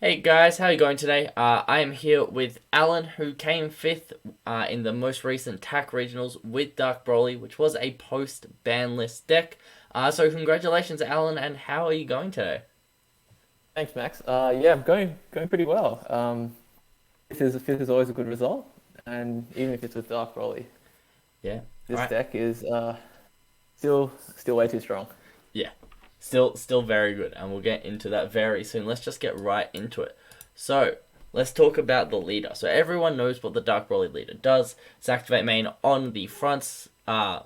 Hey guys, how are you going today? I am here with Alan, who came fifth in the most recent TAC regionals with Dark Broly, which was a post-ban list deck. So congratulations, Alan, and how are you going today? Thanks, Max. Yeah, I'm going pretty well. Fifth is always a good result, and even if it's with Dark Broly, Yeah. All this right. deck is still way too strong. Yeah. Still very good, and we'll get into that very soon. Let's just get right into it. So, let's talk about the leader. So everyone knows what the Dark Broly leader does. It's activate main on the front side.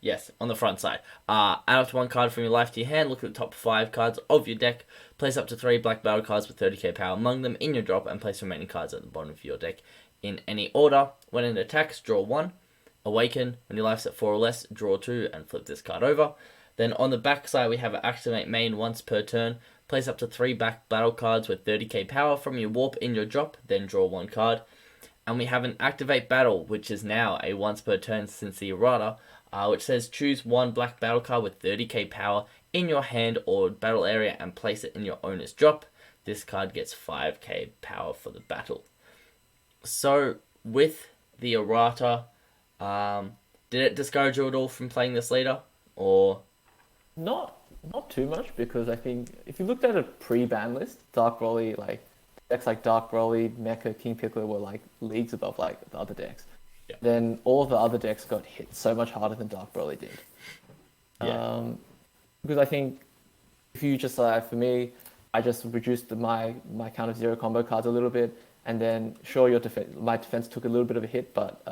Yes, on the front side. Add up to one card from your life to your hand. Look at the top five cards of your deck. Place up to three black battle cards with 30k power among them in your drop, and place remaining cards at the bottom of your deck in any order. When it attacks, draw one. Awaken. When your life's at four or less, draw two and flip this card over. Then on the back side, we have activate main once per turn. Place up to three back battle cards with 30k power from your warp in your drop, then draw one card. And we have an activate battle, which is now a once per turn since the errata, which says choose one black battle card with 30k power in your hand or battle area and place it in your owner's drop. This card gets 5k power for the battle. So with the errata, did it discourage you at all from playing this leader, or Not not too much because I think if you looked at a pre-ban list, Dark Broly decks like Dark Broly, Mecha, King Piccolo were like leagues above like the other decks. yeah, Then all the other decks got hit so much harder than Dark Broly did. yeah, Um, because I think if you just for me, I just reduced my count of zero combo cards a little bit, and then sure my defense took a little bit of a hit, but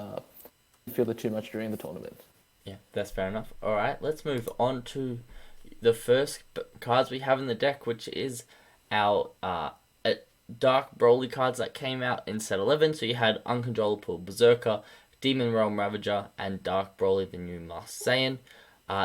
didn't feel it too much during the tournament. yeah, that's fair enough. All right, let's move on to the first cards we have in the deck, which is our Dark Broly cards that came out in set 11. So you had Uncontrollable Berserker, Demon Realm Ravager, and Dark Broly, the new Masked Saiyan.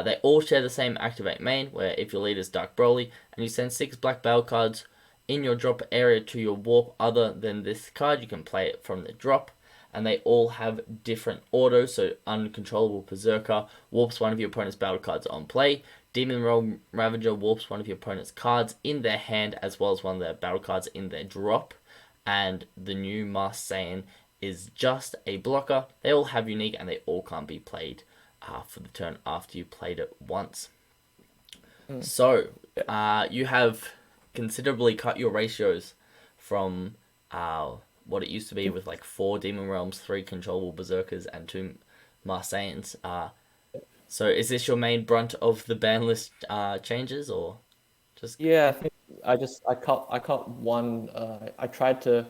They all share the same activate main, where if your leader is Dark Broly and you send six black battle cards in your drop area to your warp other than this card, you can play it from the drop. And they all have different autos. So Uncontrollable Berserker warps one of your opponent's battle cards on play. Demon Realm Ravager warps one of your opponent's cards in their hand as well as one of their battle cards in their drop. And the new Masked Saiyan is just a blocker. They all have unique and they all can't be played for the turn after you played it once. Mm. So Yeah. you have considerably cut your ratios from what it used to be with like four Demon Realms, three Controllable Berserkers, and two Masked Saiyans. So is this your main brunt of the ban list changes, or just Yeah, I think I cut one. I tried to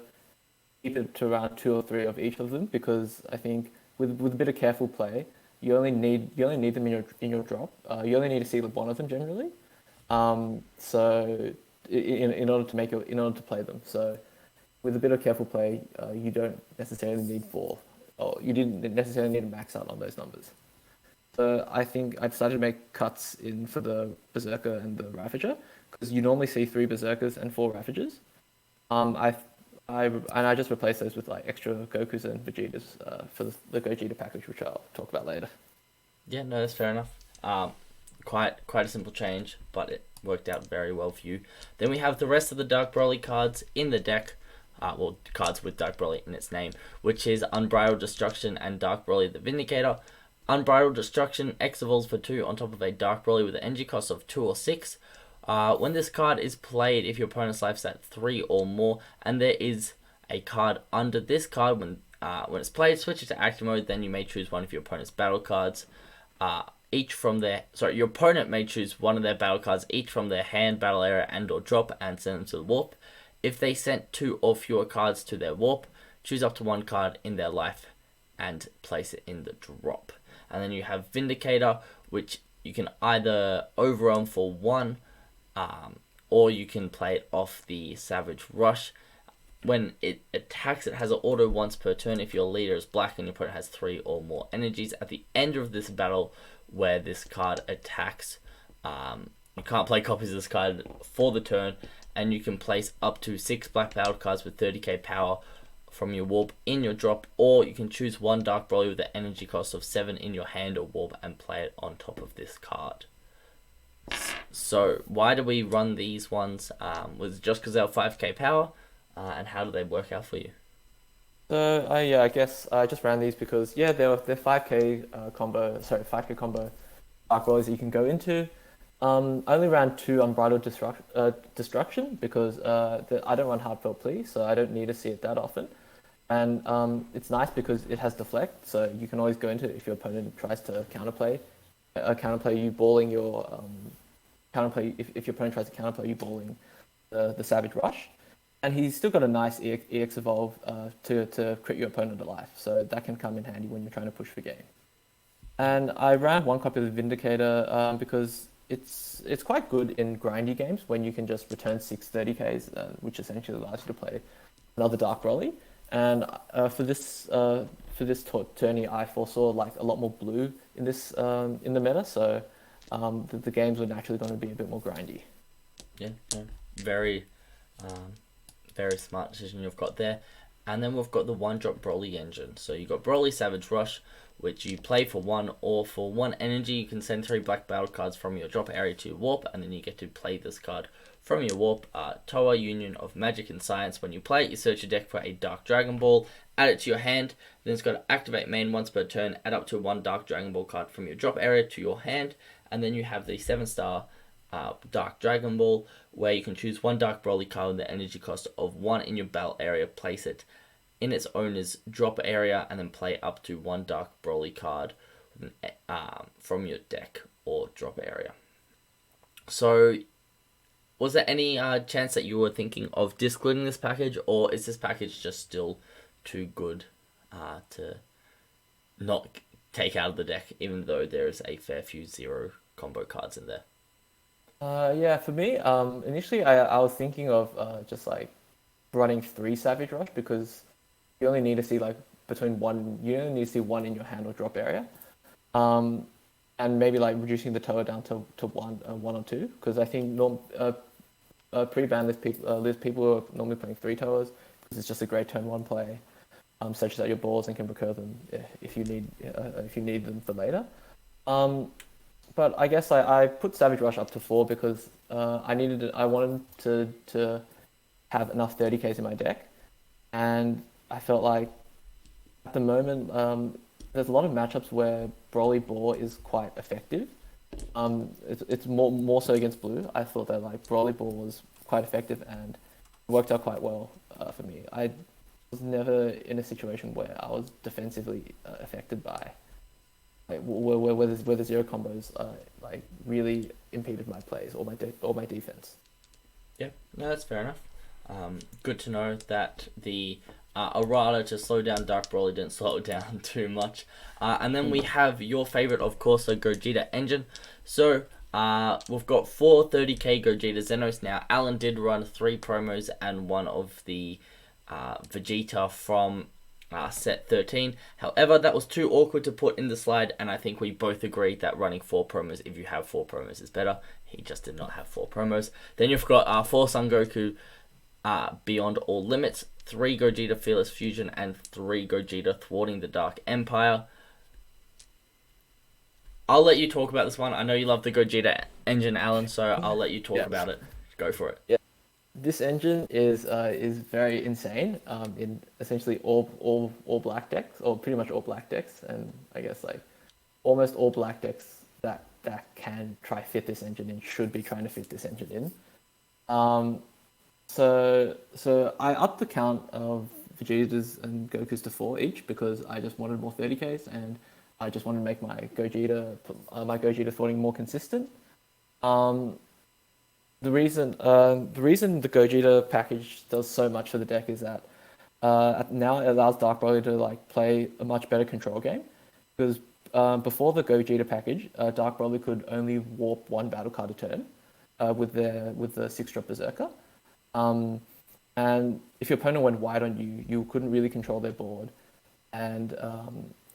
keep it to around two or three of each of them because I think with a bit of careful play, you only need them in your drop. You only need to see one of them generally. So in order to in order to play them. So with a bit of careful play, you don't necessarily need four, or you didn't necessarily need to max out on those numbers. So I think I decided to make cuts in for the Berserker and the Ravager because you normally see three Berserkers and four Ravagers. I just replaced those with like extra Gokus and Vegetas for the Gogeta package, which I'll talk about later. yeah, no, that's fair enough. Quite a simple change, but it worked out very well for you. Then we have the rest of the Dark Broly cards in the deck. Well, cards with Dark Broly in its name, which is Unbridled Destruction and Dark Broly the Vindicator. Unbridled Destruction X evolves for 2 on top of a Dark Broly with an energy cost of 2 or 6. When this card is played, if your opponent's life's at 3 or more, and there is a card under this card, when it's played, switch it to active mode, then you may choose one of your opponent's battle cards. Each from their your opponent may choose one of their battle cards, each from their hand, battle area, and or drop, and send them to the warp. If they sent 2 or fewer cards to their warp, choose up to one card in their life and place it in the drop. And then you have Vindicator, which you can either overwhelm for 1, or you can play it off the Savage Rush. When it attacks, it has an auto once per turn if your leader is black and your opponent has 3 or more energies. At the end of this battle, where this card attacks, you can't play copies of this card for the turn, and you can place up to 6 black battle cards with 30k power from your warp in your drop, or you can choose one Dark Broly with an energy cost of 7 in your hand or warp and play it on top of this card. So why do we run these ones? Was it just because they're 5k power? And how do they work out for you? So yeah, I guess I just ran these because yeah, they're 5k combo. Sorry, 5k combo arc rollers that you can go into. I only ran two Unbridled Destruction because I don't run Heartfelt Plea, so I don't need to see it that often. And it's nice because it has deflect, so you can always go into it if your opponent tries to counterplay you balling your counterplay if your opponent tries to counterplay you balling the Savage Rush, and he's still got a nice EX evolve to crit your opponent alive, so that can come in handy when you're trying to push for game. And I ran one copy of the Vindicator because it's quite good in grindy games when you can just return 630Ks, which essentially allows you to play another Dark Broly. And for this tourney, I foresaw like a lot more blue in this in the meta, so the games were naturally going to be a bit more grindy. Yeah, yeah. Very, um, very smart decision you've got there. And then we've got the one drop Broly engine. So you've got Broly Savage Rush, which you play for one, or for one energy, you can send 3 black battle cards from your drop area to your warp, and then you get to play this card from your warp. Toa Union of Magic and Science. When you play it, you search your deck for a Dark Dragon Ball, add it to your hand, then it's got to activate main once per turn, add up to 1 Dark Dragon Ball card from your drop area to your hand, and then you have the 7-star Dark Dragon Ball, where you can choose 1 Dark Broly card with the energy cost of 1 in your battle area, place it in its owner's drop area, and then play up to 1 Dark Broly card from your deck or drop area. So, was there any chance that you were thinking of discarding this package, or is this package just still too good to not take out of the deck, even though there is a fair few 0 combo cards in there? Yeah, for me, initially I was thinking of just like running 3 Savage Rush because you only need to see like you only need to see 1 in your hand or drop area. Um, and maybe like reducing the Toa down to one or two, because I think pre-ban there's people who are normally playing 3 Toas because it's just a great turn 1 play, such that your balls and can recur them if you need them for later. Um, but I guess I put Savage Rush up to 4 because I wanted to have enough 30Ks in my deck, and I felt like at the moment there's a lot of matchups where Broly Ball is quite effective. It's more so against blue. I thought that like Broly Ball was quite effective and it worked out quite well for me. I was never in a situation where I was defensively affected by like where the 0 combos like really impeded my plays or my defense. Yeah, no, that's fair enough. Good to know that the errata to slow down Dark Broly didn't slow it down too much. And then we have your favorite, of course, the Gogeta engine. So we've got 4 30k Gogeta Zenos now. Alan did run 3 promos and one of the Vegeta from set 13. However, that was too awkward to put in the slide, and I think we both agreed that running 4 promos, if you have 4 promos, is better. He just did not have 4 promos. Then you've got 4 Son Goku Beyond All Limits, 3 Gogeta Fearless Fusion, and 3 Gogeta Thwarting the Dark Empire. I'll let you talk about this one. I know you love the Gogeta engine, Alan, so I'll let you talk about it. Go for it. Yeah, this engine is very insane in essentially all black decks, or pretty much all black decks, and I guess like almost all black decks that can try fit this engine in should be trying to fit this engine in. So I upped the count of Vegetas and Gokus to 4 each because I just wanted more 30Ks and I just wanted to make my Gogeta thwarting more consistent. The reason the Gogeta package does so much for the deck is that now it allows Dark Broly to like play a much better control game, because before the Gogeta package, Dark Broly could only warp 1 battle card a turn with the 6-drop Berserker. And if your opponent went wide on you, you couldn't really control their board, and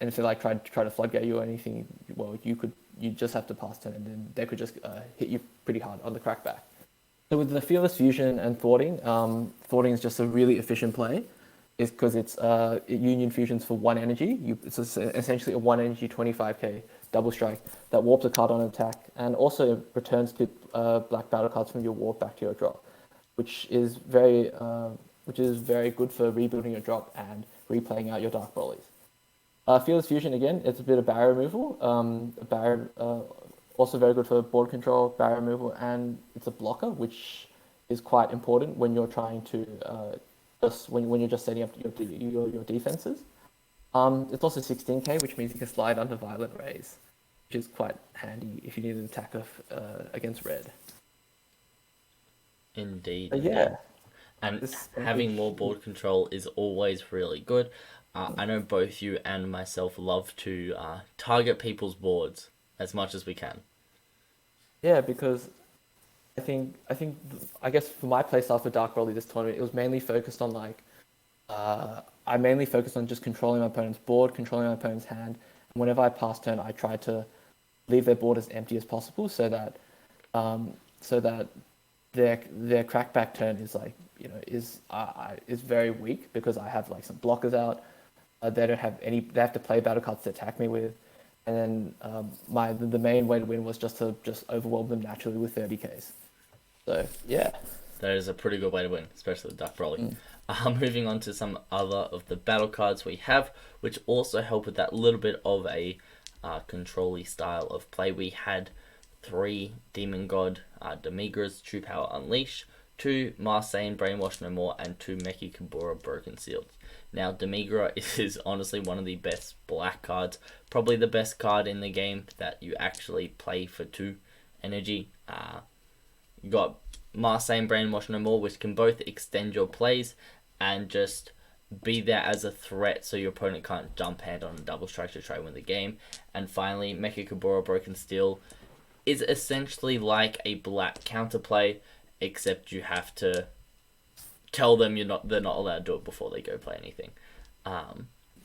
if they like tried to floodgate you or anything, well, you just have to pass turn, and then they could just hit you pretty hard on the crackback. So with the Fearless Fusion and Thwarting, Thwarting is just a really efficient play, is because it's Union Fusions for 1 energy. It's essentially a 1 energy 25k double strike that warps a card on attack, and also returns black battle cards from your ward back to your drop, which is very good for rebuilding your drop and replaying out your Dark Brolys. Fearless Fusion again, it's a bit of barrier removal. Barrier also very good for board control, barrier removal, and it's a blocker, which is quite important when you're trying to just when you're just setting up your defenses. It's also 16k, which means you can slide under Violent Rays, which is quite handy if you need an attack against red. Indeed, But indeed. yeah, And this having more board control is always really good. I know both you and myself love to target people's boards as much as we can. yeah, because I guess for my playstyle for Dark Broly this tournament, it was mainly focused on I mainly focused on just controlling my opponent's board, controlling my opponent's hand, and whenever I passed turn, I tried to leave their board as empty as possible, so that their crackback turn is is very weak because I have like some blockers out. They don't have any. They have to play battle cards to attack me with, and then the main way to win was just to overwhelm them naturally with 30Ks. So yeah. That is a pretty good way to win, especially with Dark Broly. Moving on to some other of the battle cards we have, which also help with that little bit of a control-y style of play. We had 3 Demon God Demigras, True Power Unleash, 2 Marseille Brainwash No More, and 2 Meki Kabura Broken Seals. Now, Demigra is honestly one of the best black cards, probably the best card in the game that you actually play for 2 energy. You got Marseille Brainwash No More, which can both extend your plays and just be there as a threat so your opponent can't jump hand on a double strike to try and win the game. And finally, Mecha Kabura Broken Steel is essentially like a black counterplay, except you have to tell them they're not allowed to do it before they go play anything.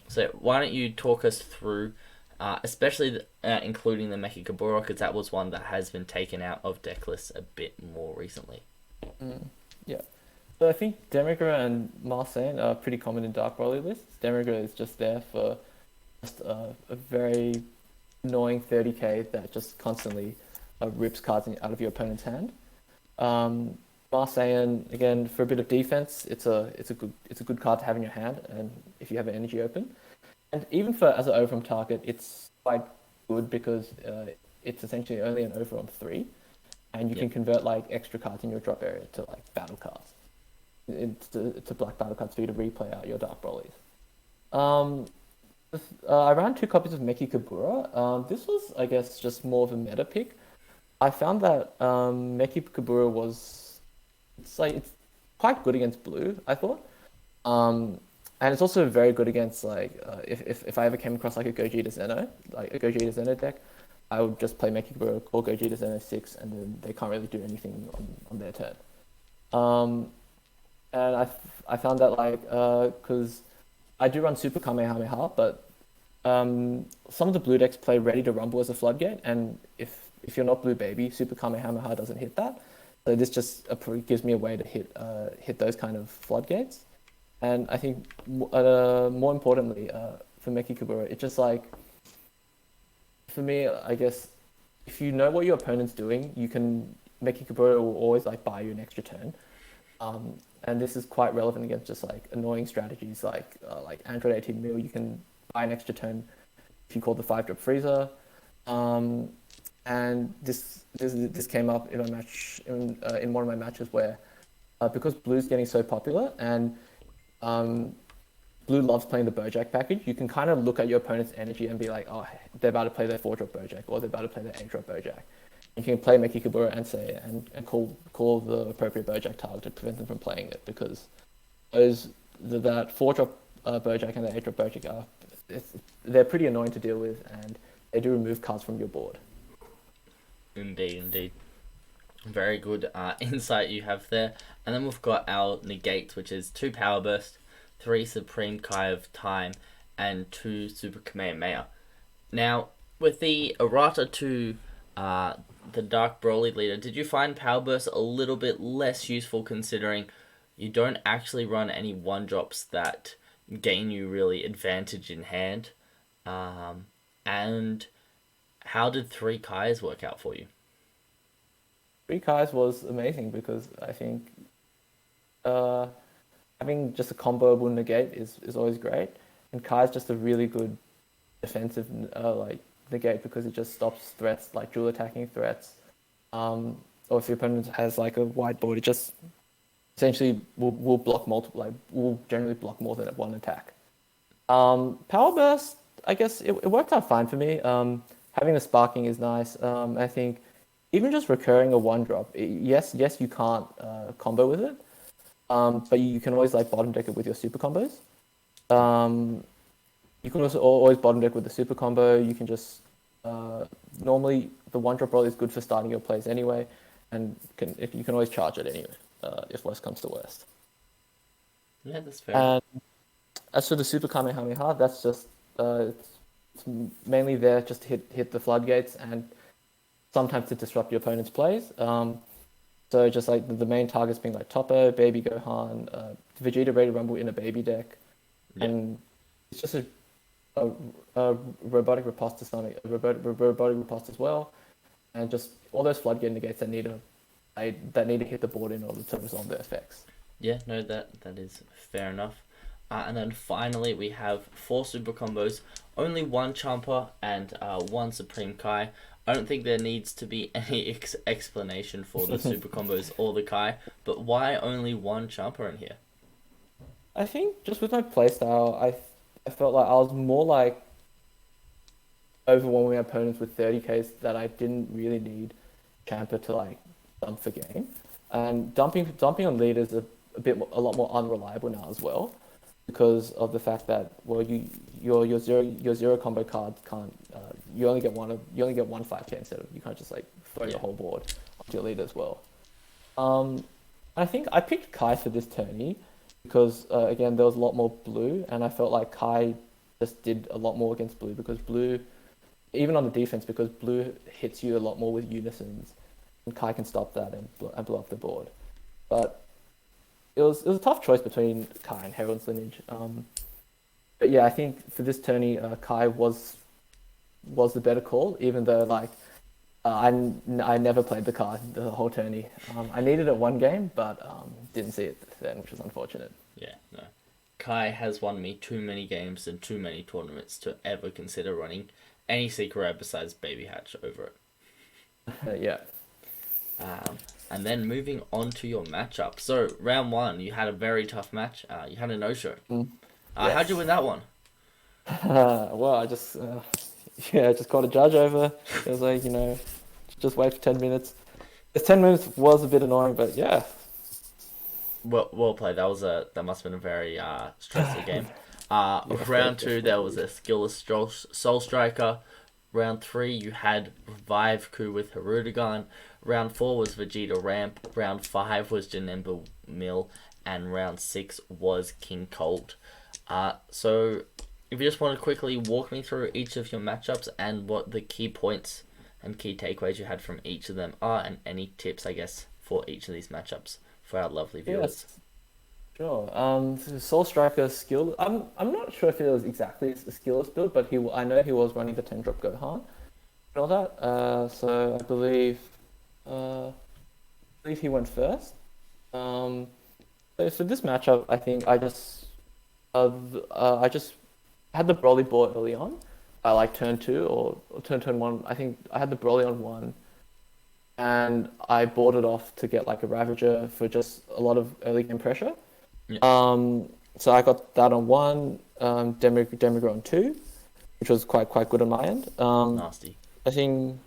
So why don't you talk us through, especially including the Mecha Kabura, because that was one that has been taken out of deck lists a bit more recently. Yeah. So I think Demigra and Marseille are pretty common in Dark Broly lists. Demigra is just there for just a very annoying 30k that just constantly rips cards out of your opponent's hand. Marseille, again, for a bit of defense, it's a good card to have in your hand, and if you have an energy open, and even for as an overarm target, it's quite good because it's essentially only an over on 3, and you can convert like extra cards in your drop area to like battle cards. It's a black battle cards for you to replay out your Dark Brolys. I ran 2 copies of Meki Kabura. This was, I guess, just more of a meta pick. I found that Meki Kabura it's quite good against blue, I thought. And it's also very good against if I ever came across like a Gogeta Zeno deck, I would just play Meki Kabura or Gogeta Zeno 6, and then they can't really do anything on their turn. And I found that because I do run Super Kamehameha, but some of the blue decks play Ready to Rumble as a floodgate, and if you're not blue baby, Super Kamehameha doesn't hit that. So this just gives me a way to hit those kind of floodgates. And I think more importantly for Meki Kabura, it's just for me, I guess, if you know what your opponent's doing, Meki Kabura will always buy you an extra turn. And this is quite relevant against just annoying strategies like Android 18 mil. You can buy an extra turn if you call the 5-drop freezer. And this came up in a match in one of my matches where because blue's getting so popular and blue loves playing the Bojack package, you can kind of look at your opponent's energy and be like, oh, they're about to play their 4-drop Bojack, or they're about to play their 8-drop Bojack. You can play Meki Kabura and call the appropriate Bojack tile to prevent them from playing it, because that 4-drop Bojack and the 8-drop Bojack they're pretty annoying to deal with, and they do remove cards from your board. Indeed. Very good insight you have there. And then we've got our negates, which is 2 Power Burst, 3 Supreme Kai of Time, and 2 Super Kamehameha. Now, with the errata to the Dark Broly leader, did you find Power Burst a little bit less useful, considering you don't actually run any 1-drops that gain you really advantage in hand? And how did 3 Kais work out for you? three Kais was amazing because I think uh, having just a comboable negate is always great, and Kai is just a really good defensive like negate because it just stops threats like dual attacking threats. Or if your opponent has like a wide board, it just essentially will block multiple, like will generally block more than one attack. Power burst, I guess it worked out fine for me. Having the sparking is nice. I think even just recurring a one drop, yes, you can't combo with it, but you can always like bottom deck it with your super combos. Um, you can also always bottom deck with the super combo. You can just normally the one drop roll is good for starting your plays anyway, and you can always charge it anyway if worst comes to worst. Yeah, that's fair. And as for the super Kamehameha, that's just it's mainly there just to hit the floodgates and sometimes to disrupt your opponent's plays. So just like the main targets being like Toppo, Baby Gohan, Vegeta Ready Rumble in a baby deck, Yeah. and it's just a robotic riposte to some robotic riposte as well, and just all those floodgate negates that need to hit the board in order to resolve their effects. Yeah, no, that is fair enough. And then finally we have 4 super combos, only 1 Champa and 1 Supreme Kai. I don't think there needs to be any explanation for the super combos or the Kai, but why only 1 Champa in here? I think just with my playstyle, I felt like I was more like overwhelming opponents with 30Ks that I didn't really need Champa to like dump for game, and dumping on leaders a lot more unreliable now as well, because of the fact that well your zero combo cards can't you only get one 5K instead of you can't just like throw your whole board onto your leader as well. I think I picked Kai for this tourney because again there was a lot more blue, and I felt like Kai just did a lot more against blue because blue, even on the defense, because blue hits you a lot more with unisons, and Kai can stop that and blow up the board. But it was a tough choice between Kai and Herald's Lineage. But yeah, I think for this tourney, Kai was the better call, even though like I never played the card the whole tourney. I needed it one game, but didn't see it then, which was unfortunate. Yeah, no. Kai has won me too many games and too many tournaments to ever consider running any secret rare besides Baby Hatch over it. Yeah. And then moving on to your matchup. So round 1, you had a very tough match. You had a no-show. Yes. How'd you win that one? Well, I just I just got a judge over. It was like just wait for 10 minutes. This 10 minutes was a bit annoying, but yeah. Well played. That must have been a very stressful game. Round 2, there was a skillless Soul Striker. Round 3, you had Revive Coup with Hirudegarn. Round 4 was Vegeta Ramp. Round 5 was Janemba Mill. And round 6 was King Cold. So, if you just want to quickly walk me through each of your matchups and what the key points and key takeaways you had from each of them are, and any tips, I guess, for each of these matchups for our lovely viewers. Yes. Sure. Soul Striker skill. I'm not sure if it was exactly a skillless build, but I know he was running the 10-drop Gohan and all that. So I believe he went first. So for this matchup, I think I just had the Broly board early on. I like turn 2 or turn 1. I think I had the Broly on 1. And I bought it off to get like a Ravager for just a lot of early game pressure. Yeah. So I got that on 1, Demigod on 2, which was quite good on my end. Nasty. I think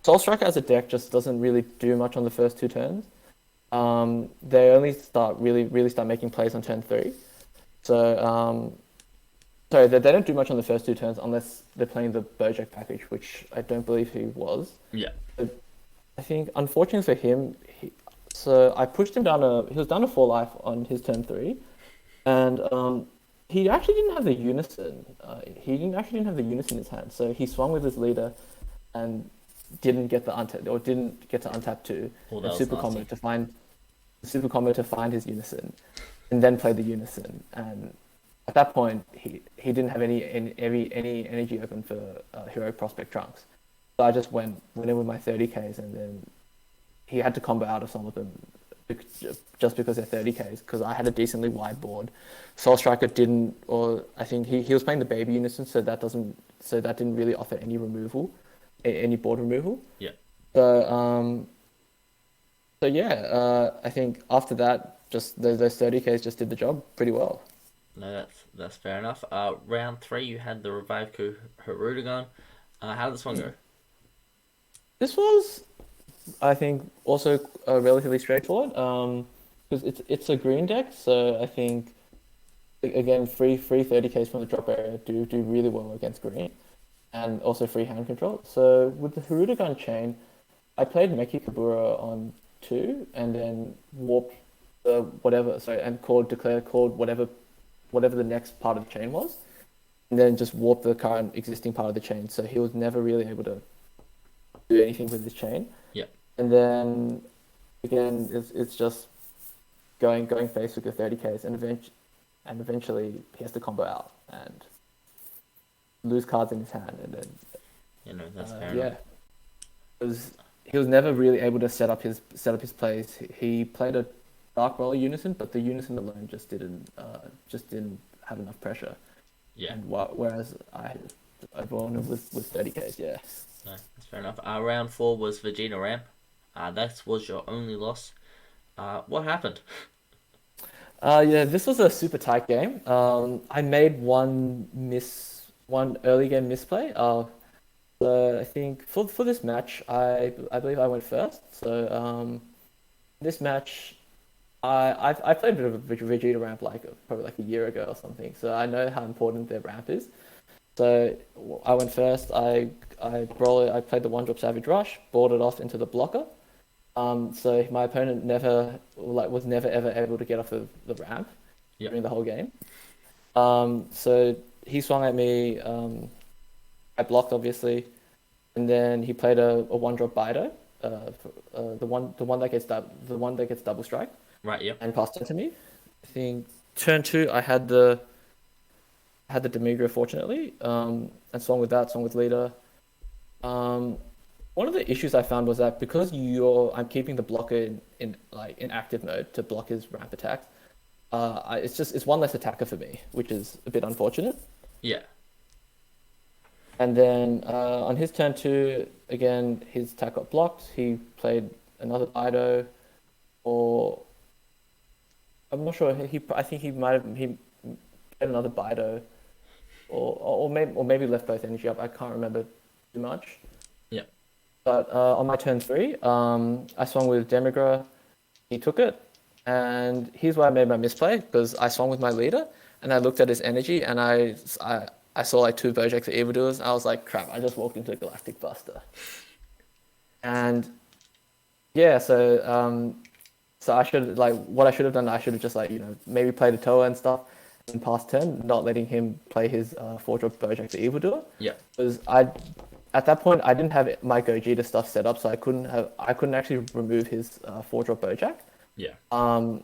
Soul Striker as a deck just doesn't really do much on the first 2 turns. They only start really start making plays on turn 3. So sorry, they don't do much on the first 2 turns unless they're playing the Bojack package, which I don't believe he was. Yeah. I think, unfortunately for him, so I pushed him down he was down to 4 life on his turn 3, and he actually didn't have the unison. Didn't have the unison in his hand, so he swung with his leader, and didn't get to untap 2 and super combo to find his unison, and then play the unison. And at that point, he didn't have any energy open for Heroic Prospect Trunks. So I just went in with my 30Ks, and then he had to combo out of some of them just because they're 30Ks, because I had a decently wide board. Soul Striker didn't, or I think he was playing the baby unison, so that didn't really offer any removal, any board removal. Yeah. So yeah, I think after that, just those 30Ks just did the job pretty well. No, that's fair enough. Round 3, you had the Revive Coup Harudagon. How did this one go? This was, I think, also relatively straightforward. Because it's a green deck, so I think again free 30Ks from the drop area do really well against green, and also free hand control. So with the Harudagon chain, I played Meki Kabura on 2, and then warped the whatever. Sorry, and called whatever the next part of the chain was, and then just warped the current existing part of the chain. So he was never really able to do anything with his chain. Yeah. And then again, it's just going face with the 30Ks, and eventually he has to combo out and lose cards in his hand, and then That's fair yeah, enough. he was never really able to set up his plays. He played a Dark Roller Unison, but the Unison alone just didn't have enough pressure. Yeah. And whereas I've won with 30Ks, yeah. No, that's fair enough. Round 4 was Vegeta Ramp. That was your only loss. What happened? Yeah, this was a super tight game. I made one early game misplay. So I think for this match, I believe I went first. So this match, I played a bit of a Vegeta ramp probably like a year ago or something. So I know how important their ramp is. So I went first. I played the one drop Savage Rush, brought it off into the blocker. So my opponent was never ever able to get off the ramp during the whole game. So he swung at me. I blocked obviously, and then he played a one drop Bido, the one that gets double strike. Right. Yep. And passed it to me. I think turn 2 I had the Demigra fortunately, and swung with leader. One of the issues I found was that because I'm keeping the blocker in active mode to block his ramp attacks, it's one less attacker for me, which is a bit unfortunate. Yeah. And then on his turn 2, again his attack got blocked. He played another Bido, or I'm not sure. I think he played another Bido, or maybe left both energy up. I can't remember too much. Yeah. But on my turn 3, I swung with Demigra. He took it, and here's where I made my misplay, because I swung with my leader, and I looked at his energy, and I saw like 2 Bojack for Evildoers, and I was like, crap, I just walked into a Galactic Buster. And yeah, so I should what I should have done, I should have just maybe played a Toa and stuff and passed turn, not letting him play his 4-drop Bojack the Evildoer. Yeah. Because at that point I didn't have my Gogeta stuff set up, so I couldn't actually remove his 4-drop Bojack. Yeah. And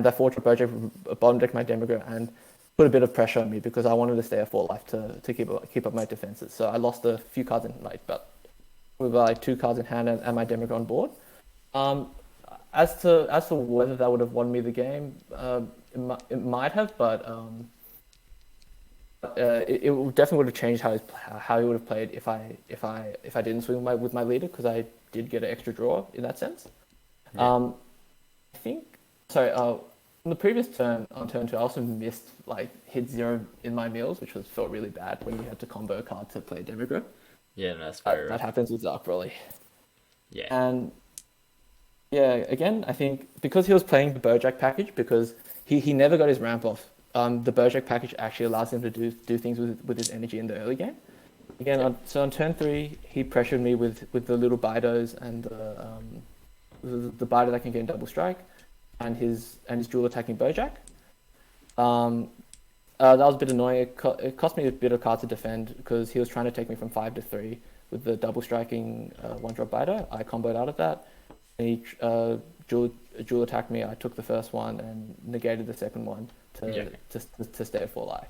that 4-drop Bojack bottom decked my Demigra and put a bit of pressure on me, because I wanted to stay at 4 life to keep up my defenses. So I lost a few cards with 2 cards in hand and my Demigra on board. As to whether that would have won me the game, it might have, but it definitely would have changed how he would have played if I didn't swing with my leader, because I did get an extra draw in that sense. Yeah. I think on the previous turn, on turn 2, I also missed hit 0 in my meals, which felt really bad when you had to combo a card to play Demigra. Yeah, no, that's very That happens with Dark Broly. Yeah. And yeah, again, I think because he was playing the Bojack package, because he never got his ramp off. The Bojack package actually allows him to do things with his energy in the early game. Again, on turn 3, he pressured me with the little Bidos and the Bido that can get double strike, and his dual attacking Bojack. That was a bit annoying. It cost me a bit of cards to defend, because he was trying to take me from 5 to 3 with the double striking 1-drop Bido. I comboed out of that. And he dual attacked me. I took the first one and negated the second one to stay at 4 life.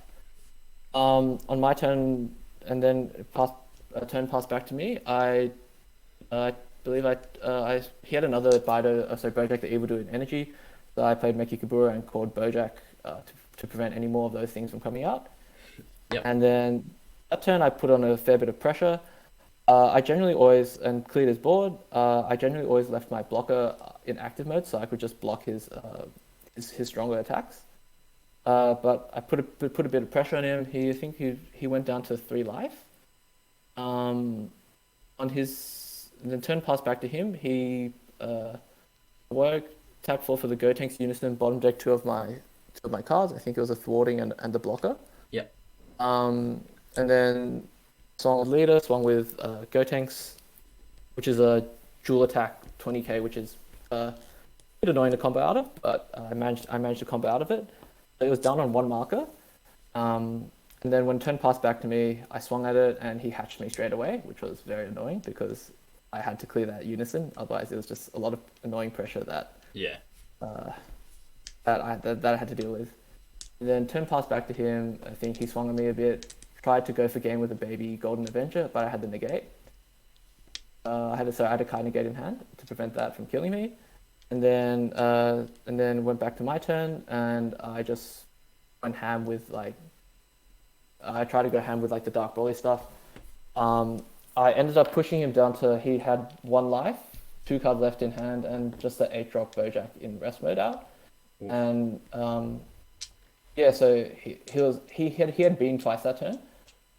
On my turn, and then turn passed back to me, I believe he had another Bojack the Evildoer in energy. So I played Meki Kabura and called Bojack to prevent any more of those things from coming out. Yep. And then that turn I put on a fair bit of pressure. I generally always, and cleared his board, I generally always left my blocker in active mode so I could just block his stronger attacks. But I put a bit of pressure on him. I think he went down to 3 life. On his then turn pass back to him. He worked tap 4 for the Gotenks Unison, bottom deck two of my cards. I think it was a thwarting and the blocker. Yep. And then swung with leader, swung with Gotenks, which is a dual attack 20k, which is a bit annoying to combo out of, but I managed to combo out of it. It was down on 1 marker. And then when turn passed back to me, I swung at it and he hatched me straight away, which was very annoying because I had to clear that unison. Otherwise, it was just a lot of annoying pressure that Yeah. that I had to deal with. And then turn passed back to him. I think he swung at me a bit. Tried to go for game with a baby Golden Avenger, but I had the negate. I had a card negate in hand to prevent that from killing me. And then went back to my turn, and I just went ham with I tried to go ham with the Dark Broly stuff. I ended up pushing him down to he had 1 life, 2 cards left in hand, and just the 8-drop Bojack in rest mode out. Ooh. And yeah, so he had been twice that turn,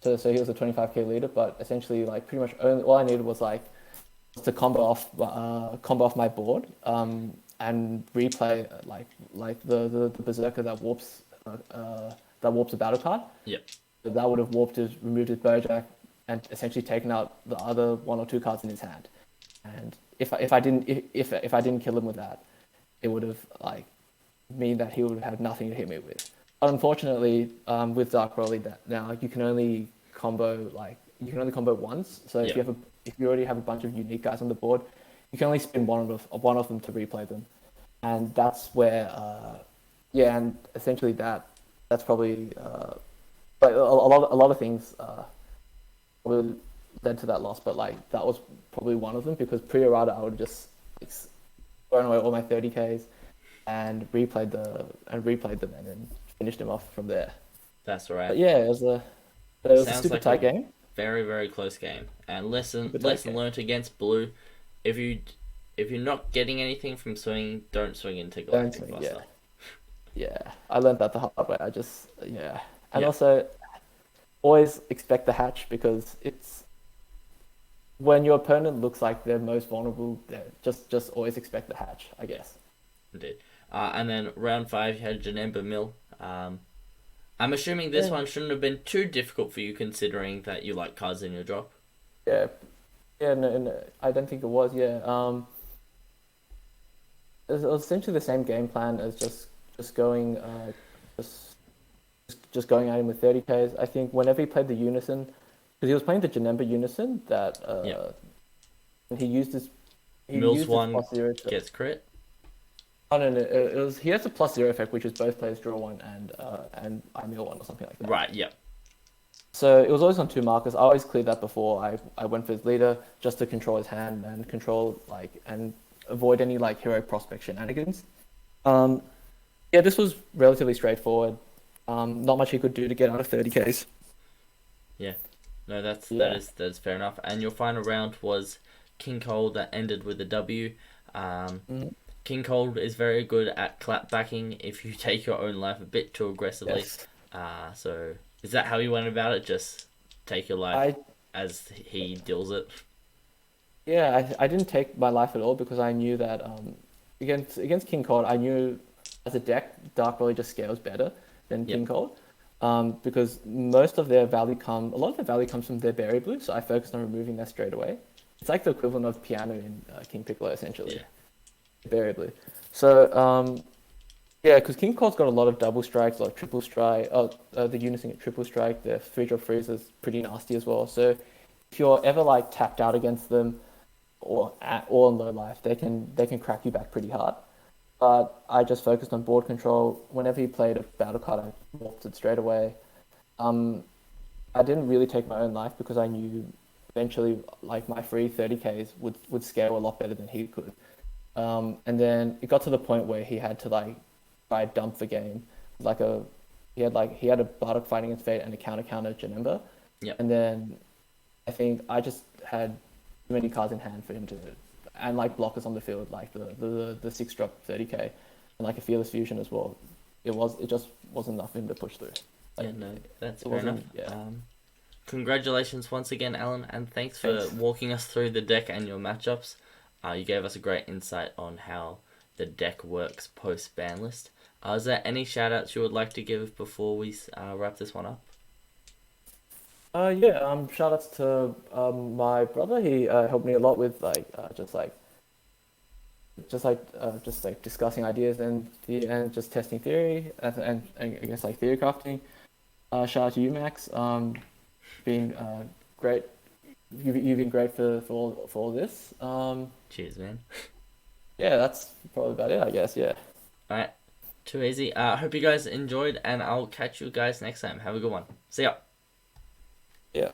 so he was a 25k leader. But essentially, pretty much all I needed was to combo off my board, and replay the Berserker that warps a battle card. Yep. So that would have removed his Bojack, and essentially taken out the other 1 or 2 cards in his hand. And if I didn't kill him with that, it would have mean that he would have had nothing to hit me with. But unfortunately, with Dark Broly, that now you can only combo once. So if you already have a bunch of unique guys on the board, you can only spin one of them to replay them, and that's where and essentially that's probably a lot of things probably led to that loss, but that was probably one of them, because pre-errata I would have just thrown away all my 30ks and replayed them and then finished him off from there. That's right. But yeah, it was a super tight game. Very, very close game. And lesson learned against blue: if you're not getting anything from swinging, don't swing into Galactic Buster. Yeah, I learned that the hard way. And also always expect the hatch, because it's when your opponent looks like they're most vulnerable. Just always expect the hatch, I guess. Indeed. And then round 5, you had Janemba Mill. I'm assuming this one shouldn't have been too difficult for you, considering that you like cards in your drop. Yeah, no, I don't think it was. Yeah, it was essentially the same game plan as just going just going at him with 30ks. I think whenever he played the Unison, because he was playing the Janemba Unison, that he used his Mills one gets crit. Oh no, it was he has a +0 effect, which is both players draw 1 and I mill 1 or something like that. Right. Yep. So it was always on 2 markers. I always cleared that before I went for his leader, just to control his hand and control and avoid any hero prospect shenanigans. This was relatively straightforward. Not much he could do to get out of 30ks. Yeah. No, that's fair enough. And your final round was King Cold, that ended with a W. King Cold is very good at clap backing if you take your own life a bit too aggressively. Yes. So is that how you went about it? Just take your life as he deals it? Yeah, I didn't take my life at all, because I knew that against King Cold, I knew as a deck, Dark Broly just scales better than King Cold. Because a lot of their value comes from their berry blue, so I focused on removing that straight away. It's like the equivalent of piano in King Piccolo, essentially. Berry blue. So because King Cold's got a lot of double strikes, a lot of triple strike. The Unison at triple strike, the 3-drop freeze is pretty nasty as well. So if you're ever tapped out against them or on low life, they can crack you back pretty hard. But I just focused on board control. Whenever he played a battle card, I warped it straight away. I didn't really take my own life, because I knew eventually like my free 30Ks would scale a lot better than he could. And then it got to the point where he had to like try dump the game. Like a he had a Bardock fighting his fate and a counter Janemba. Yep. And then I think I just had too many cards in hand for him to, and like blockers on the field, like the 6-drop 30K, and like a Fearless Fusion as well. It just wasn't enough for him to push through. Like, Yeah, no, that's it fair enough. wasn't. Yeah. Congratulations once again, Alan, and thanks for Thanks. walking us through the deck and your matchups. You gave us a great insight on how the deck works post ban list. Is there any shout outs you would like to give before we wrap this one up? Yeah. Shout outs to my brother. He helped me a lot with just like discussing ideas and just testing theory and I guess like theory crafting. Shout out to you, Max. Been great. You've been great for all this. Cheers, man. Yeah, that's probably about it, I guess. Yeah. Alright, too easy. I hope you guys enjoyed, and I'll catch you guys next time. Have a good one. See ya. Yeah.